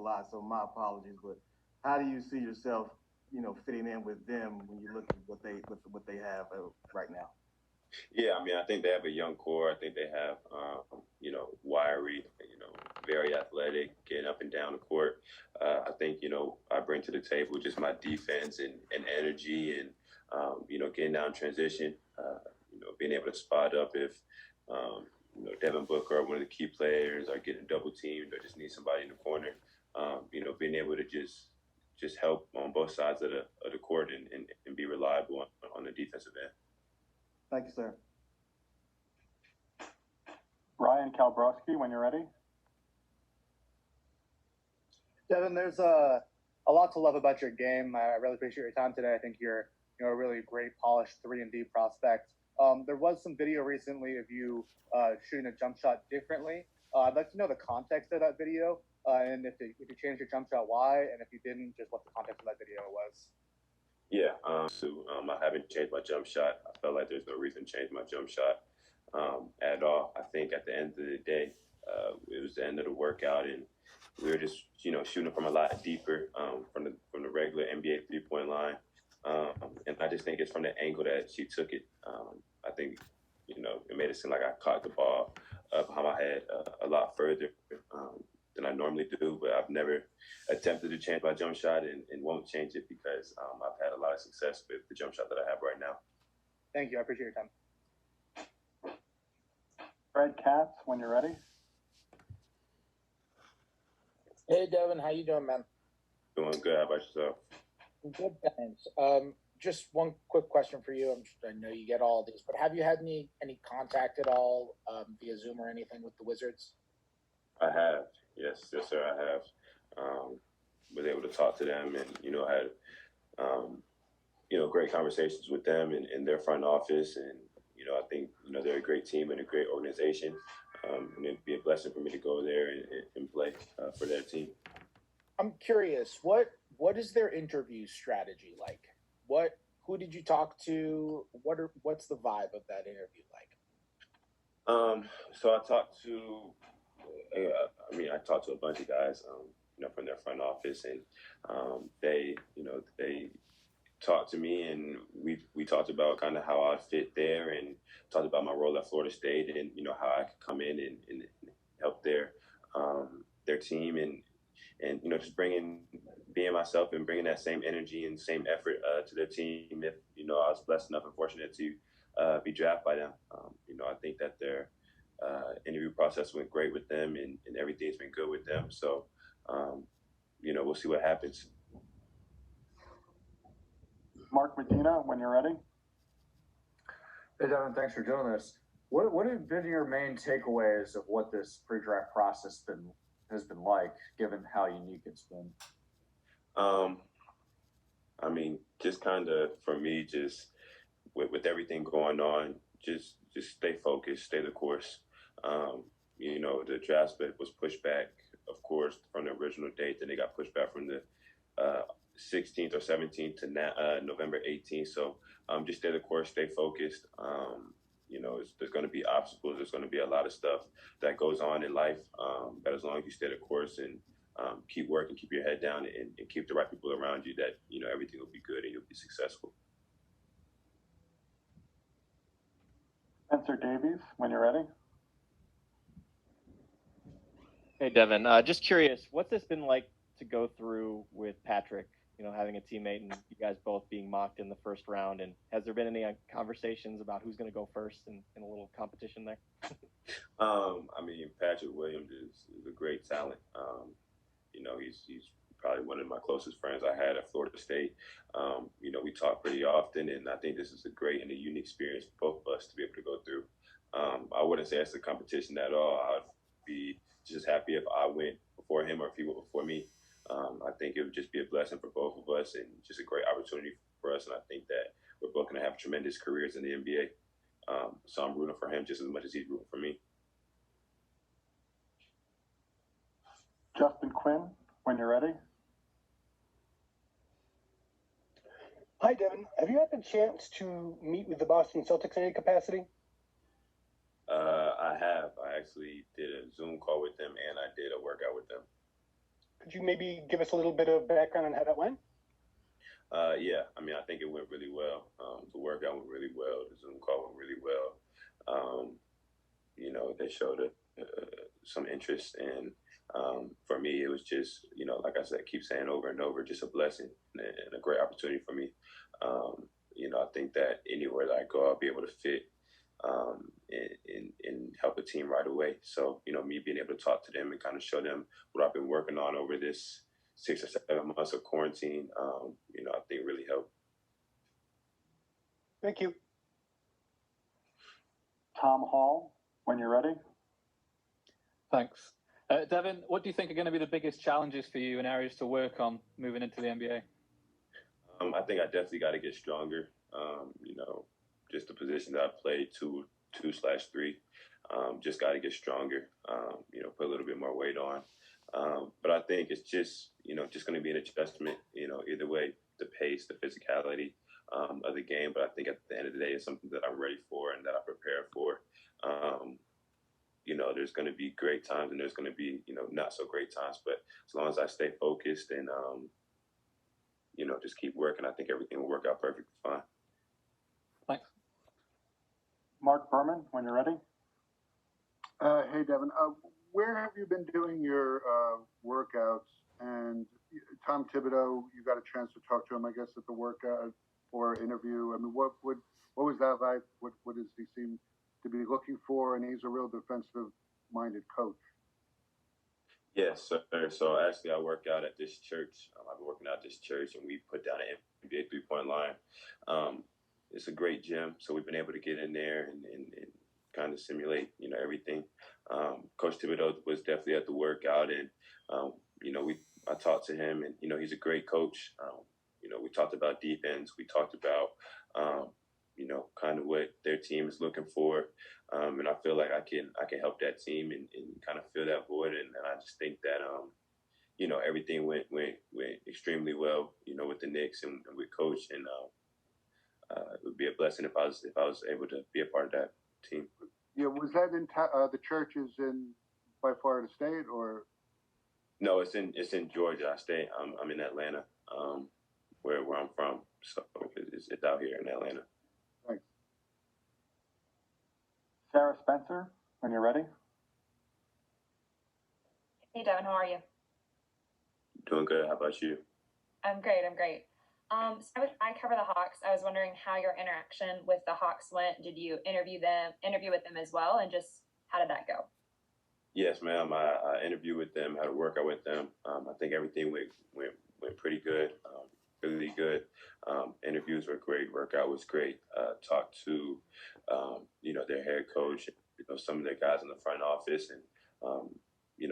lot, so my apologies. But how do you see yourself, fitting in with them when you look at what they have right now? Yeah, I mean, I think they have a young core. I think they have, wiry, very athletic, getting up and down the court. I think, I bring to the table just my defense and energy and, getting down transition, being able to spot up if, Devin Booker or one of the key players are getting double teamed or just need somebody in the corner. Being able to just help on both sides of the court and be reliable on the defensive end. Thank you, sir. Ryan Kalbrowski, when you're ready. Devin, there's a lot to love about your game. I really appreciate your time today. I think you're a really great, polished 3-and-D prospect. There was some video recently of you shooting a jump shot differently. I'd like to know the context of that video, and if you changed your jump shot, why, and if you didn't, just what the context of that video was. Yeah, I haven't changed my jump shot. I felt like there's no reason to change my jump shot at all. I think at the end of the day, it was the end of the workout, and we were just shooting from a lot deeper from the regular NBA 3-point line, and I just think it's from the angle that she took it. I think it made it seem like I caught the ball behind my head a lot further than I normally do, but I've never attempted to change my jump shot and won't change it because I've had a lot of success with the jump shot that I have right now. Thank you. I appreciate your time. Fred Katz, when you're ready. Hey, Devin. How you doing, man? Doing good. How about yourself? Good, thanks. Just one quick question for you. I know you get all these, but have you had any contact at all via Zoom or anything with the Wizards? I have. Yes, sir, I have. Was able to talk to them and, had, great conversations with them in their front office. And, I think, they're a great team and a great organization. And it'd be a blessing for me to go there and play for their team. I'm curious, what is their interview strategy like? Who did you talk to? What's the vibe of that interview like? So I talked to a bunch of guys, from their front office, and they talked to me, and we talked about kind of how I fit there, and talked about my role at Florida State, and how I could come in and help their team, and just being myself and bringing that same energy and same effort to their team. If I was blessed enough and fortunate to be drafted by them, I think that their interview process went great with them, and everything's been good with them. So, we'll see what happens. Mark Medina, when you're ready. Hey, Devin, thanks for doing this. What have been your main takeaways of what this pre-draft process has been like, given how unique it's been? Just kind of for me, just with everything going on, just stay focused, stay the course. The draft was pushed back, of course, from the original date. Then it got pushed back from the 16th or 17th to November 18th. So just stay the course, stay focused. There's going to be obstacles. There's going to be a lot of stuff that goes on in life. But as long as you stay the course and keep working, keep your head down, and keep the right people around you, that everything will be good and you'll be successful. Spencer Davies, when you're ready. Hey, Devin. Just curious, what's this been like to go through with Patrick? Having a teammate and you guys both being mocked in the first round, and has there been any conversations about who's going to go first in a little competition there? Patrick Williams is a great talent. He's probably one of my closest friends I had at Florida State. We talk pretty often, and I think this is a great and a unique experience for both of us to be able to go through. I wouldn't say it's a competition at all. I'd be just happy if I went before him or if he went before me. I think it would just be a blessing for both of us and just a great opportunity for us. And I think that we're both going to have tremendous careers in the NBA. So I'm rooting for him just as much as he's rooting for me. Justin Quinn, when you're ready. Hi, Devin. Have you had the chance to meet with the Boston Celtics in any capacity? I have. I actually did a Zoom call with them, and I did a workout with them. Could you maybe give us a little bit of background on how that went? Yeah, I mean, I think it went really well. The workout went really well. The Zoom call went really well. They showed some interest, and for me, it was just, like I said, keep saying over and over, just a blessing and a great opportunity for me. I think that anywhere that I go, I'll be able to fit and help a team right away. So, me being able to talk to them and kind of show them what I've been working on over this 6 or 7 months of quarantine, I think really helped. Thank you. Tom Hall, when you're ready. Thanks. Devin, what do you think are going to be the biggest challenges for you and areas to work on moving into the NBA? I think I definitely got to get stronger. Just the position that I played, 2/3. Just got to get stronger. Put a little bit more weight on. But I think it's just going to be an adjustment. Either way, the pace, the physicality of the game. But I think at the end of the day, it's something that I'm ready for and that I prepare for. There's going to be great times and there's going to be, not so great times. But as long as I stay focused and, just keep working, I think everything will work out perfectly fine. Thanks. Mark Berman, when you're ready. Hey, Devin. Where have you been doing your workouts? And Tom Thibodeau, you got a chance to talk to him, I guess, at the workout or interview. I mean, what was that like? What does he seem to be looking for? And he's a real defensive-minded coach. Yes, sir. So actually, I work out at this church. I've been working out at this church, and we put down an NBA three-point line. It's a great gym, so we've been able to get in there and kind of simulate, everything. Coach Thibodeau was definitely at the workout, and I talked to him, and he's a great coach. We talked about defense. We talked about kind of what their team is looking for, and I feel like I can help that team and kind of fill that void. And I just think that everything went extremely well, with the Knicks and with Coach, and it would be a blessing if I was able to be a part of that team. Yeah, was that in the church is by Florida State or? No, it's in Georgia. I'm in Atlanta, where I'm from. So it's out here in Atlanta. Thanks. Sarah Spencer, when you're ready. Hey, Devin, how are you? Doing good. How about you? I'm great. So I cover the Hawks. I was wondering how your interaction with the Hawks went. Did you interview with them as well, and just how did that go? Yes, ma'am. I interviewed with them, had a workout with them. I think everything went pretty good, really good. Interviews were great. Workout was great. Talked to, their head coach, some of their guys in the front office, and,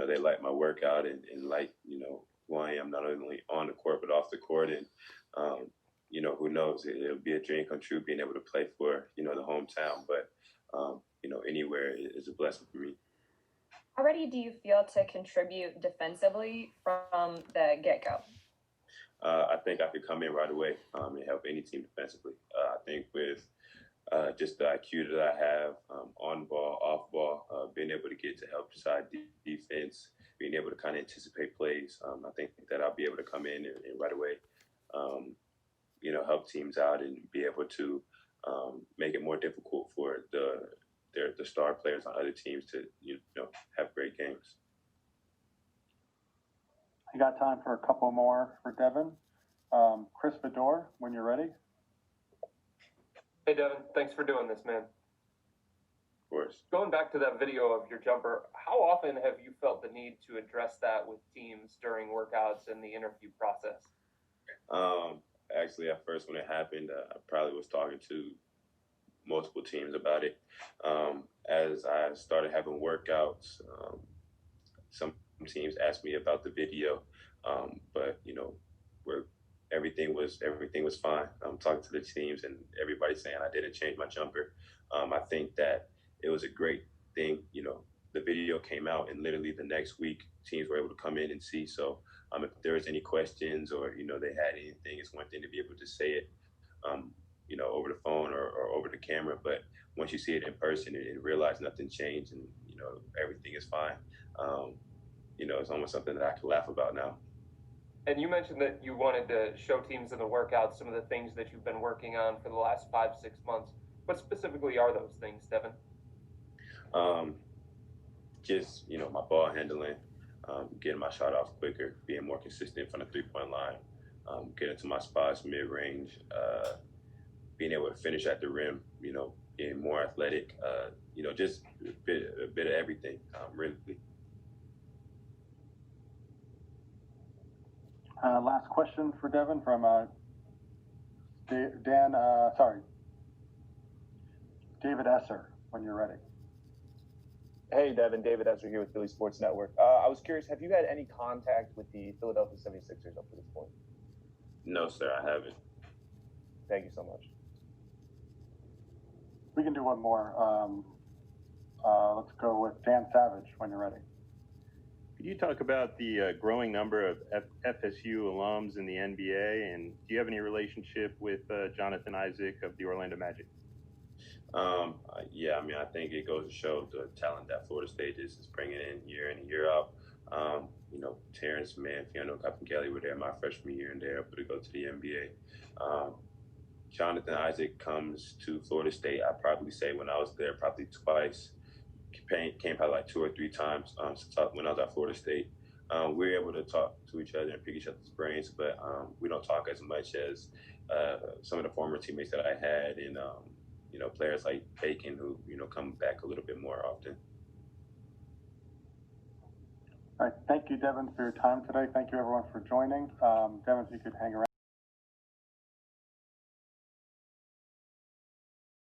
they liked my workout and like, who I am, not only on the court, but off the court. And, who knows, it'll be a dream come true being able to play for, the hometown. But, anywhere is a blessing for me. How ready do you feel to contribute defensively from the get-go? I think I could come in right away and help any team defensively. I think with just the IQ that I have on ball, off ball, being able to get to help side defense, being able to kind of anticipate plays, I think that I'll be able to come in and right away, help teams out and be able to make it more difficult for the star players on other teams to have great games. I got time for a couple more for Devin. Chris Fedor, when you're ready. Hey, Devin. Thanks for doing this, man. Of course. Going back to that video of your jumper, how often have you felt the need to address that with teams during workouts and the interview process? Actually, at first when it happened, I probably was talking to multiple teams about it. As I started having workouts, some teams asked me about the video, but where everything was fine. I'm talking to the teams and everybody's saying I didn't change my jumper. I think that it was a great thing. The video came out and literally the next week teams were able to come in and see. So if there was any questions or they had anything, it's one thing to be able to say it over the phone or over the camera, but once you see it in person and realize nothing changed and everything is fine, it's almost something that I can laugh about now. And you mentioned that you wanted to show teams in the workouts some of the things that you've been working on for the last 5-6 months. What specifically are those things, Devin? Just, my ball handling, getting my shot off quicker, being more consistent from the three-point line, getting to my spots mid-range, being able to finish at the rim, being more athletic, just a bit of everything, really. Last question for Devin from David Esser, when you're ready. Hey, Devin. David Esser here with Philly Sports Network. I was curious, have you had any contact with the Philadelphia 76ers up to this point? No, sir, I haven't. Thank you so much. We can do one more. Let's go with Dan Savage, when you're ready. Could you talk about the growing number of FSU alums in the NBA, and do you have any relationship with Jonathan Isaac of the Orlando Magic? Yeah, I think it goes to show the talent that Florida State is bringing in year out. Terrence Mann, Fiona Kelly were there my freshman year, and they're able to go to the NBA. Jonathan Isaac comes to Florida State, I'd probably say when I was there, probably twice. Came probably like 2 or 3 times when I was at Florida State. We were able to talk to each other and pick each other's brains, but we don't talk as much as some of the former teammates that I had, and players like Bacon who come back a little bit more often. All right, thank you, Devin, for your time today. Thank you, everyone, for joining. Devin, if you could hang around.